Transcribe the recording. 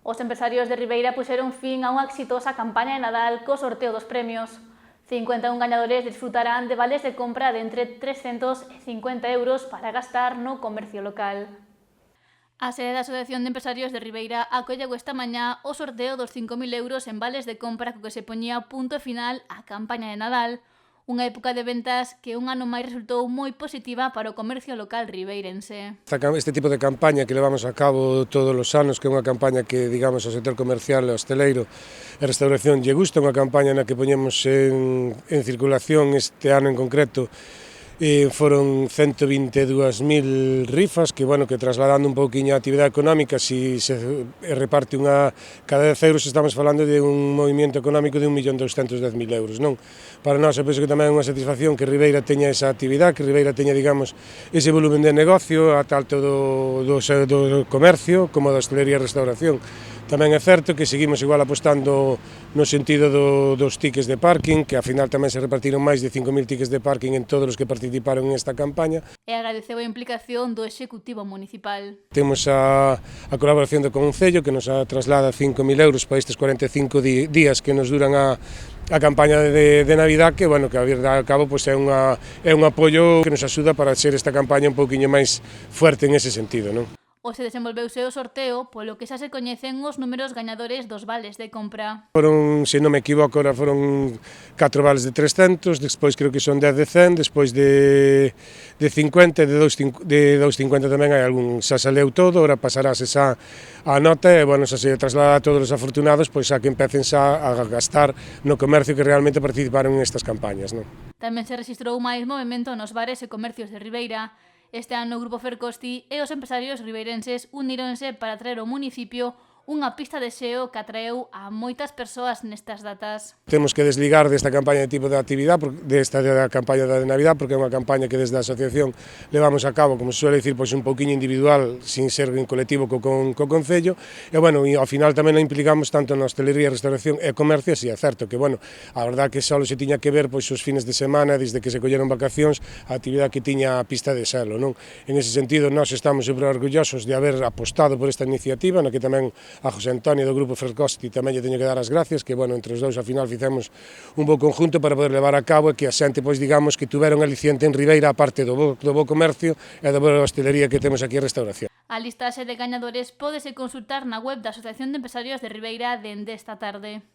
Os empresarios de Ribeira puxeron fin a unha exitosa campaña de Nadal co sorteo dos premios. 51 gañadores disfrutarán de vales de compra de entre 300 e 50 euros para gastar no comercio local. A sede da Asociación de Empresarios de Ribeira acolleu esta mañá o sorteo dos 5.000 euros en vales de compra co que se poñía punto final á campaña de Nadal, unha época de ventas que un ano máis resultou moi positiva para o comercio local ribeirense. Este tipo de campaña que levamos a cabo todos os anos, que é unha campaña que, digamos, ao sector comercial, hosteleiro e restauración lle gusta, unha campaña na que poñemos en circulación este ano en concreto, foron 122.000 rifas que, bueno, que trasladando un pouquiño a actividade económica, si se reparte cada 10 euros estamos falando de un movimento económico de 1.210.000 euros, non? Para nós, eu penso que tamén é unha satisfacción que Ribeira teña esa actividade, que Ribeira teña, digamos, ese volumen de negocio, a tanto do comercio como da hostelería e restauración. Tamén é certo que seguimos igual apostando no sentido dos tickets de parking, que ao final tamén se repartiron máis de 5.000 tickets de parking en todos os que participaron nesta campaña. E agradeceu a implicación do Executivo Municipal. Temos a colaboración do Concello, que nos traslada 5.000 euros para estes 45 días que nos duran a campaña de Navidad, que, bueno, que a verdade ao cabo pois é un apoio que nos axuda para ser esta campaña un pouquiño máis fuerte en ese sentido, non? Hoxe desenvolveuse o sorteo, polo que xa se coñecen os números gañadores dos vales de compra. Foron, se non me equivoco, ahora foron 4 vales de 300, despois creo que son 10 de 100, despois de 50, de 250 tamén hai algún, xa saleu todo, ahora pasarase xa a nota e, bueno, xa se traslada a todos os afortunados, pois a que empecen xa a gastar no comercio que realmente participaron en estas campañas, non? Tamén se rexistrou máis movimento nos bares e comercios de Ribeira. Este ano o Grupo Fercosti e os empresarios ribeirenses uníronse para traer ao municipio unha pista de xeo que atraeu a moitas persoas nestas datas. Temos que desligar desta campaña de tipo de actividade, desta campaña de Navidad, porque é unha campaña que desde a asociación levamos a cabo, como se suele dicir, pois un pouquiño individual, sin ser en colectivo co Concello, e, bueno, e ao final tamén a implicamos tanto na hostelería, restauración e comercio, así é certo que, bueno, a verdad que só se tiña que ver pois os fines de semana, desde que se colleron vacacións, a actividade que tiña a pista de xelo, non? En ese sentido, nós estamos sempre orgullosos de haber apostado por esta iniciativa, na que tamén a José Antonio do Grupo Fercosti tamén lle teño que dar as gracias, que, bueno, entre os dous ao final fizemos un bo conjunto para poder levar a cabo e que a xente, pois, digamos, que tuveron aliciente en Ribeira a parte do bo comercio e da boa hostelería que temos aquí en restauración. A listaxe de gañadores pódese consultar na web da Asociación de Empresarios de Ribeira dende esta tarde.